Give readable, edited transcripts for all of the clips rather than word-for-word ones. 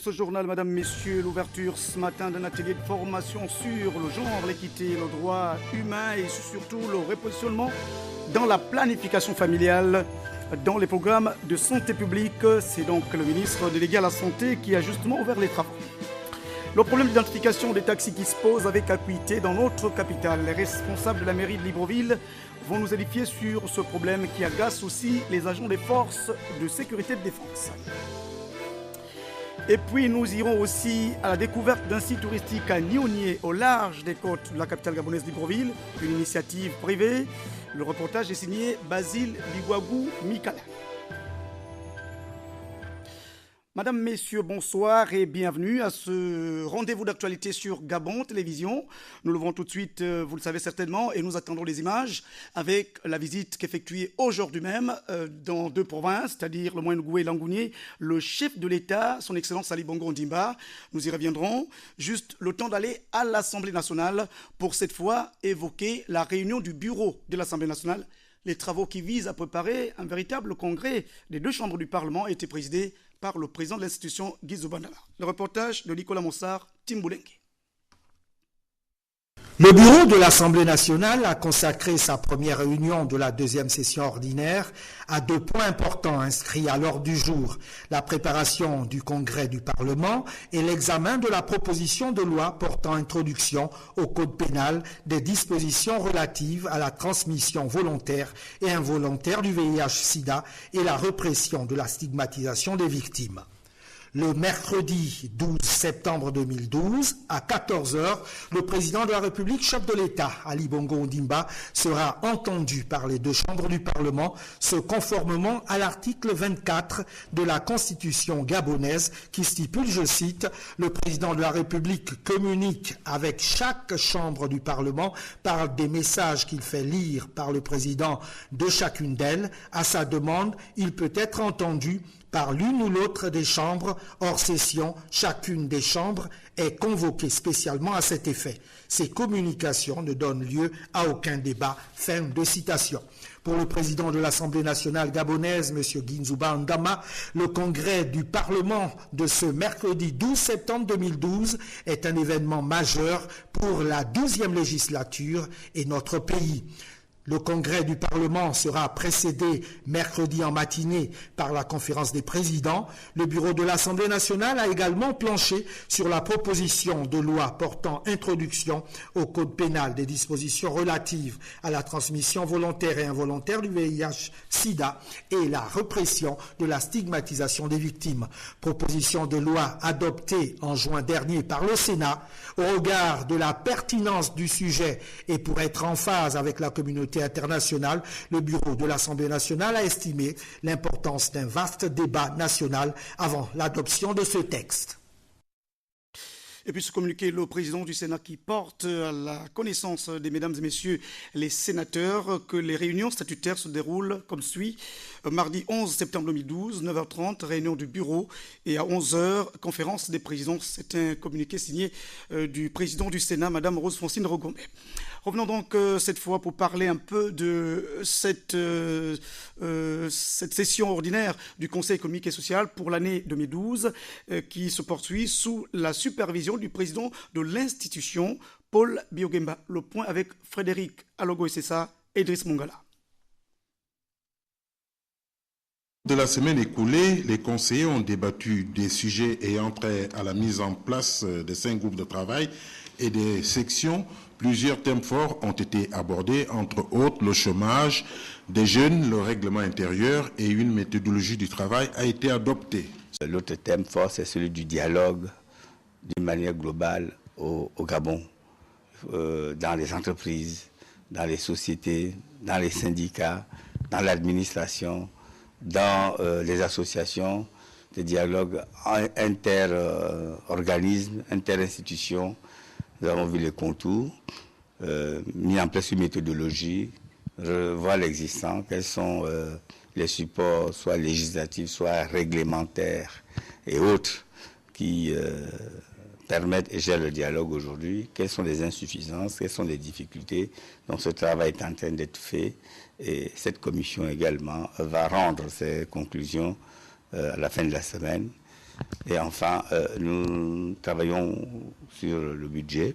ce journal, Madame, Messieurs, l'ouverture ce matin d'un atelier de formation sur le genre, l'équité, le droit humain et surtout le repositionnement dans la planification familiale dans les programmes de santé publique. C'est donc le ministre délégué à la Santé qui a justement ouvert les travaux. Le problème d'identification des taxis qui se pose avec acuité dans notre capitale. Les responsables de la mairie de Libreville vont nous édifier sur ce problème qui agace aussi les agents des forces de sécurité et de défense. Et puis nous irons aussi à la découverte d'un site touristique à Nionier, au large des côtes de la capitale gabonaise Libreville, une initiative privée. Le reportage est signé Basile Bigwagou Mikala. Madame, Messieurs, bonsoir et bienvenue à ce rendez-vous d'actualité sur Gabon Télévision. Nous l'ouvrons tout de suite, vous le savez certainement, et nous attendons les images avec la visite qu'effectuait aujourd'hui même dans deux provinces, c'est-à-dire le Moyen-Nougou et Langounier, le chef de l'État, son Excellence Ali Bongo Ondimba. Nous y reviendrons. Juste le temps d'aller à l'Assemblée nationale pour cette fois évoquer la réunion du bureau de l'Assemblée nationale. Les travaux qui visent à préparer un véritable congrès des deux chambres du Parlement étaient présidés par le président de l'institution, Guizou Bandala. Le reportage de Nicolas Mossard, Timboulengue. Le bureau de l'Assemblée nationale a consacré sa première réunion de la deuxième session ordinaire à deux points importants inscrits à l'ordre du jour, la préparation du congrès du Parlement et l'examen de la proposition de loi portant introduction au code pénal des dispositions relatives à la transmission volontaire et involontaire du VIH-Sida et la répression de la stigmatisation des victimes. Le mercredi 12 septembre 2012, à 14h, le président de la République, chef de l'État, Ali Bongo Ondimba, sera entendu par les deux chambres du Parlement, ce conformément à l'article 24 de la Constitution gabonaise qui stipule, je cite, « Le président de la République communique avec chaque chambre du Parlement par des messages qu'il fait lire par le président de chacune d'elles. À sa demande, il peut être entendu par l'une ou l'autre des chambres hors session. Chacune des chambres est convoquée spécialement à cet effet. Ces communications ne donnent lieu à aucun débat. » Fin de citation. Pour le président de l'Assemblée nationale gabonaise, M. Guinzouba Ndama, le congrès du Parlement de ce mercredi 12 septembre 2012 est un événement majeur pour la 12e législature et notre pays. Le congrès du Parlement sera précédé mercredi en matinée par la conférence des présidents. Le bureau de l'Assemblée nationale a également planché sur la proposition de loi portant introduction au code pénal des dispositions relatives à la transmission volontaire et involontaire du VIH-Sida et la répression de la stigmatisation des victimes. Proposition de loi adoptée en juin dernier par le Sénat. Au regard de la pertinence du sujet et pour être en phase avec la communauté internationale, le bureau de l'Assemblée nationale a estimé l'importance d'un vaste débat national avant l'adoption de ce texte. Et puis ce communiqué, le président du Sénat qui porte à la connaissance des mesdames et messieurs les sénateurs que les réunions statutaires se déroulent comme suit. Mardi 11 septembre 2012, 9h30, réunion du bureau et à 11h, conférence des présidents. C'est un communiqué signé du président du Sénat, Madame Rose-Francine Rogomé. Revenons donc cette fois pour parler un peu de cette session ordinaire du Conseil économique et social pour l'année 2012 qui se poursuit sous la supervision du président de l'institution, Paul Biogemba. Le point avec Frédéric Alogo-Essessa et Idriss Mongala. De la semaine écoulée, les conseillers ont débattu des sujets ayant trait à la mise en place de 5 groupes de travail et des sections. Plusieurs thèmes forts ont été abordés, entre autres le chômage des jeunes, le règlement intérieur et une méthodologie du travail a été adoptée. L'autre thème fort, c'est celui du dialogue d'une manière globale au Gabon, dans les entreprises, dans les sociétés, dans les syndicats, dans l'administration, dans les associations, des dialogues inter-organismes, inter-institutions. Nous avons vu les contours, mis en place une méthodologie, revoir l'existant, quels sont les supports, soit législatifs, soit réglementaires et autres, qui permettent et gèrent le dialogue aujourd'hui, quelles sont les insuffisances, quelles sont les difficultés. Donc ce travail est en train d'être fait et cette commission également va rendre ses conclusions à la fin de la semaine. Et enfin, nous travaillons sur le budget,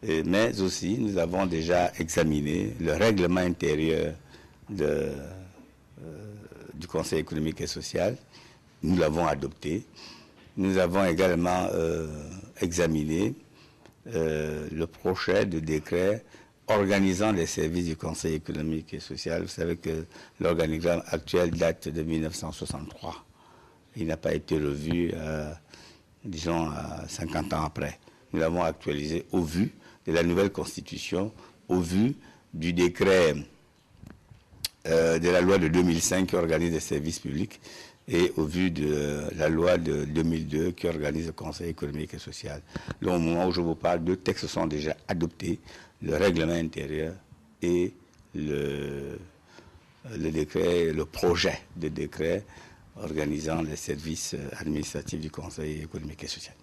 mais aussi nous avons déjà examiné le règlement intérieur du Conseil économique et social. Nous l'avons adopté. Nous avons également examiné le projet de décret organisant les services du Conseil économique et social. Vous savez que l'organigramme actuel date de 1963. Il n'a pas été revu, disons, 50 ans après. Nous l'avons actualisé au vu de la nouvelle constitution, au vu du décret de la loi de 2005 qui organise les services publics et au vu de la loi de 2002 qui organise le Conseil économique et social. Donc, au moment où je vous parle, 2 textes sont déjà adoptés, le règlement intérieur et le décret, le projet de décret organisant les services administratifs du Conseil économique et social.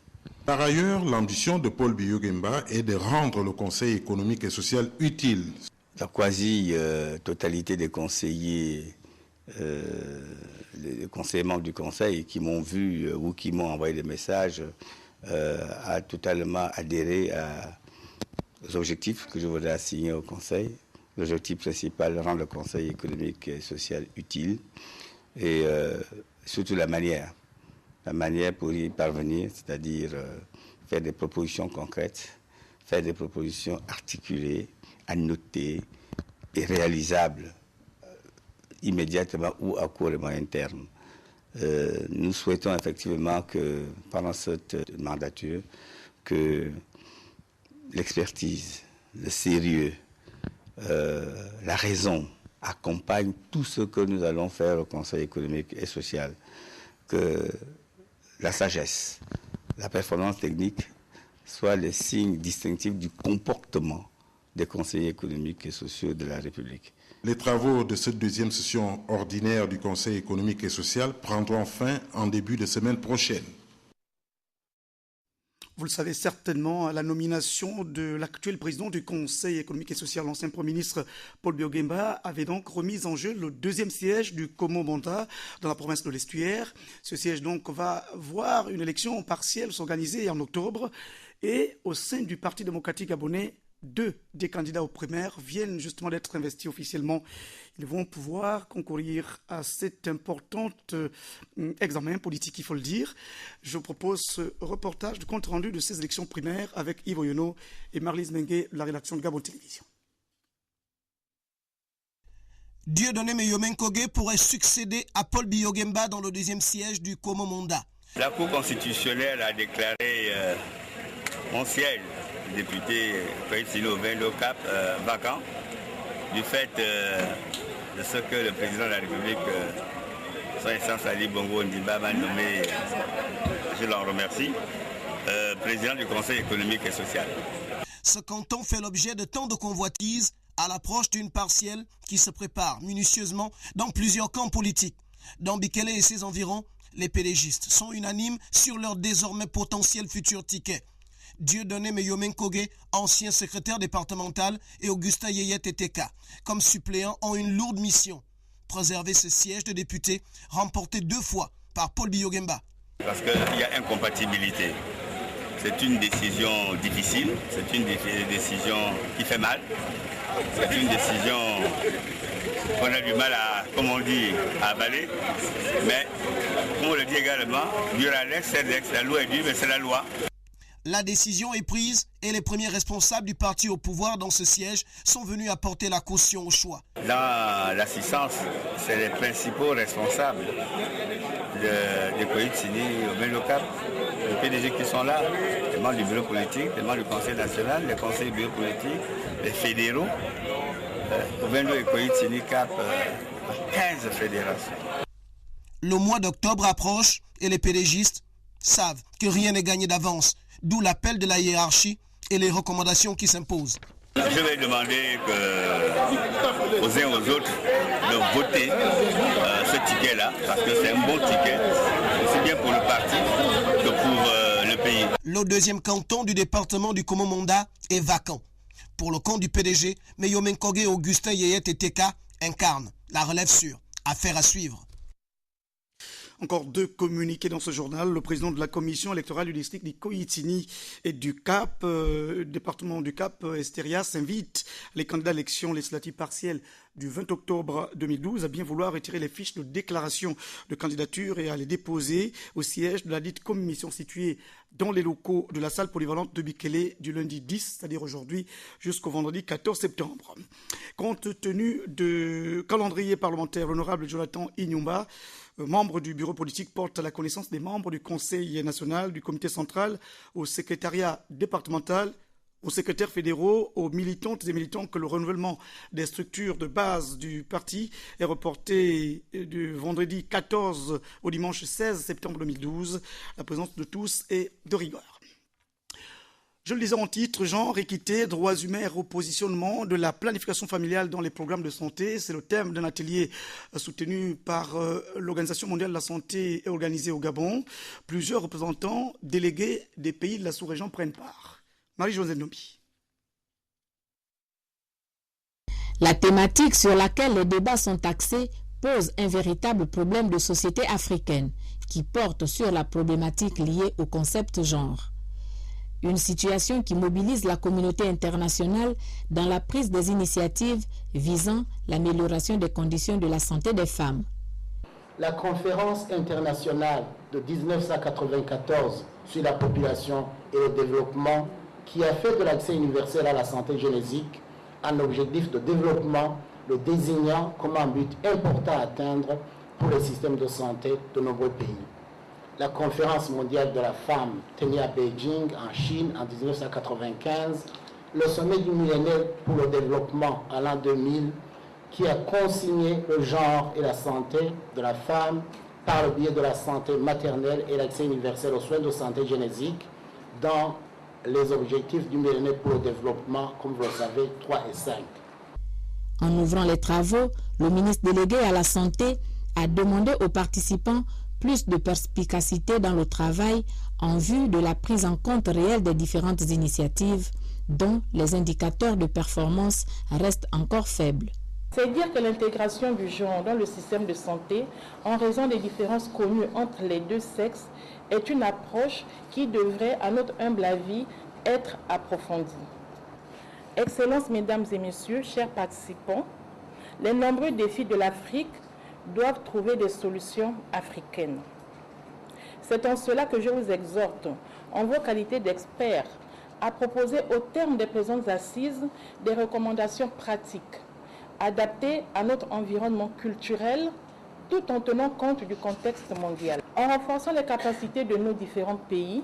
Par ailleurs, l'ambition de Paul Biya-Oguemba est de rendre le Conseil économique et social utile. La quasi-totalité des conseillers, les conseillers membres du Conseil qui m'ont vu ou qui m'ont envoyé des messages a totalement adhéré aux objectifs que je voudrais assigner au Conseil. L'objectif principal, rendre le Conseil économique et social utile et surtout la manière pour y parvenir, c'est-à-dire faire des propositions concrètes, faire des propositions articulées, annotées et réalisables immédiatement ou à court et moyen terme. Nous souhaitons effectivement que pendant cette mandature, que l'expertise, le sérieux, la raison accompagne tout ce que nous allons faire au Conseil économique et social, que la sagesse, la performance technique soient les signes distinctifs du comportement des conseillers économiques et sociaux de la République. Les travaux de cette 2e session ordinaire du Conseil économique et social prendront fin en début de semaine prochaine. Vous le savez certainement, la nomination de l'actuel président du Conseil économique et social, l'ancien Premier ministre Paul Biya-Oguemba, avait donc remis en jeu le 2e siège du Komo-Monda dans la province de l'Estuaire. Ce siège donc va voir une élection partielle s'organiser en octobre et au sein du Parti démocratique gabonais, 2 des candidats aux primaires viennent justement d'être investis officiellement. Ils vont pouvoir concourir à cet important examen politique, il faut le dire. Je vous propose ce reportage de compte rendu de ces élections primaires avec Yves Yono et Marlise Mengue de la rédaction de Gabon Télévision. Dieudonné Meyomen Kogé pourrait succéder à Paul Biya-Oguemba dans le 2e siège du Komo-Monda. La Cour constitutionnelle a déclaré mon siège député Koïtsino Vendo Cap vacant du fait de ce que le président de la République, son Excellence Ali Bongo Ondimba, m'a nommé, je l'en remercie, président du Conseil économique et social. Ce canton fait l'objet de tant de convoitises à l'approche d'une partielle qui se prépare minutieusement dans plusieurs camps politiques. Dans Bikele et ses environs, les pédégistes sont unanimes sur leur désormais potentiel futur ticket. Dieudonné Meyomen Kogé, ancien secrétaire départemental, et Augustin Yeyet Eteka, comme suppléants, ont une lourde mission. Préserver ce siège de député, remporté 2 fois par Paul Biya-Oguemba. Parce qu'il y a incompatibilité. C'est une décision difficile, c'est une décision qui fait mal, c'est une décision qu'on a du mal à, comme on dit, à avaler. Mais, comme on le dit également, Duralex, c'est l'ex, la loi est dure, mais c'est la loi. La décision est prise et les premiers responsables du parti au pouvoir dans ce siège sont venus apporter la caution au choix. Dans l'assistance, c'est les principaux responsables de Koïtsini au Vendo-Cap, les PDG qui sont là, les membres du bureau politique, les membres du conseil national, les conseils du bureau politique, les fédéraux, au Vendo et Koïtsini Cap, 15 fédérations. Le mois d'octobre approche et les PDGistes savent que rien n'est gagné d'avance. D'où l'appel de la hiérarchie et les recommandations qui s'imposent. Je vais demander aux uns aux autres de voter ce ticket-là, parce que c'est un bon ticket, aussi bien pour le parti que pour le pays. Le 2e canton du département du Komo-Monda est vacant. Pour le compte du PDG, Meyomen Kogé et Augustin Yeyet Eteka incarnent la relève sûre. Affaire à suivre. Encore 2 communiqués dans ce journal. Le président de la commission électorale du district d'Ikoyitini et du Cap, département du Cap, Esterias, invite les candidats à l'élection législative partielle du 20 octobre 2012 à bien vouloir retirer les fiches de déclaration de candidature et à les déposer au siège de la dite commission située dans les locaux de la salle polyvalente de Bikele du lundi 10, c'est-à-dire aujourd'hui, jusqu'au vendredi 14 septembre. Compte tenu de calendrier parlementaire, l'honorable Jonathan Inyumba, membre du bureau politique, porte à la connaissance des membres du Conseil national, du comité central, au secrétariat départemental, aux secrétaires fédéraux, aux militantes et militants que le renouvellement des structures de base du parti est reporté du vendredi 14 au dimanche 16 septembre 2012. La présence de tous est de rigueur. Je le disais en titre, genre, équité, droits humains et repositionnement de la planification familiale dans les programmes de santé. C'est le thème d'un atelier soutenu par l'Organisation mondiale de la santé et organisé au Gabon. Plusieurs représentants délégués des pays de la sous-région prennent part. Marie-Josée Nobi. La thématique sur laquelle les débats sont axés pose un véritable problème de société africaine qui porte sur la problématique liée au concept genre. Une situation qui mobilise la communauté internationale dans la prise des initiatives visant l'amélioration des conditions de la santé des femmes. La conférence internationale de 1994 sur la population et le développement qui a fait de l'accès universel à la santé génétique un objectif de développement, le désignant comme un but important à atteindre pour les systèmes de santé de nombreux pays. La conférence mondiale de la femme tenue à Beijing, en Chine, en 1995, le sommet du millénaire pour le développement en l'an 2000, qui a consigné le genre et la santé de la femme par le biais de la santé maternelle et l'accès universel aux soins de santé génétique dans les objectifs du millénaire pour le développement, comme vous le savez, 3 et 5. En ouvrant les travaux, le ministre délégué à la Santé a demandé aux participants plus de perspicacité dans le travail en vue de la prise en compte réelle des différentes initiatives dont les indicateurs de performance restent encore faibles. C'est dire que l'intégration du genre dans le système de santé, en raison des différences connues entre les deux sexes, est une approche qui devrait, à notre humble avis, être approfondie. Excellences, mesdames et messieurs, chers participants, les nombreux défis de l'Afrique doivent trouver des solutions africaines. C'est en cela que je vous exhorte, en vos qualités d'experts, à proposer au terme des présentes assises des recommandations pratiques, adaptées à notre environnement culturel, tout en tenant compte du contexte mondial. En renforçant les capacités de nos différents pays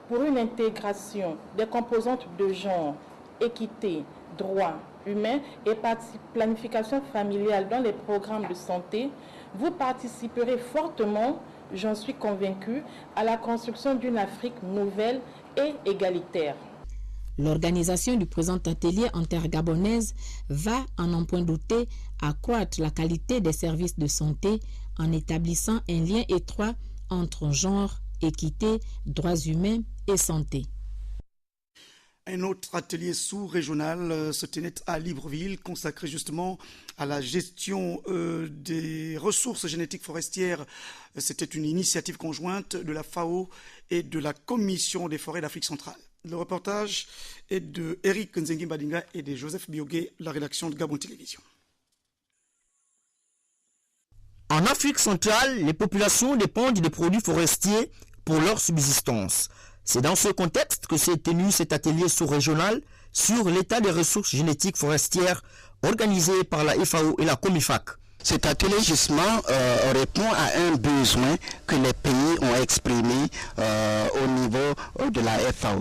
pour une intégration des composantes de genre, équité, droits humains et planification familiale dans les programmes de santé, vous participerez fortement, j'en suis convaincue, à la construction d'une Afrique nouvelle et égalitaire. L'organisation du présent atelier intergabonaise va, à n'en point douter, accroître la qualité des services de santé en établissant un lien étroit entre genre, équité, droits humains et santé. Un autre atelier sous-régional se tenait à Libreville, consacré justement à la gestion des ressources génétiques forestières. C'était une initiative conjointe de la FAO et de la Commission des forêts d'Afrique centrale. Le reportage est de Eric Nzengi Badinga et de Joseph Biogué, la rédaction de Gabon Télévision. En Afrique centrale, les populations dépendent des produits forestiers pour leur subsistance. C'est dans ce contexte que s'est tenu cet atelier sous-régional sur l'état des ressources génétiques forestières organisé par la FAO et la COMIFAC. Cet atelier justement répond à un besoin que les pays ont exprimé au niveau de la FAO.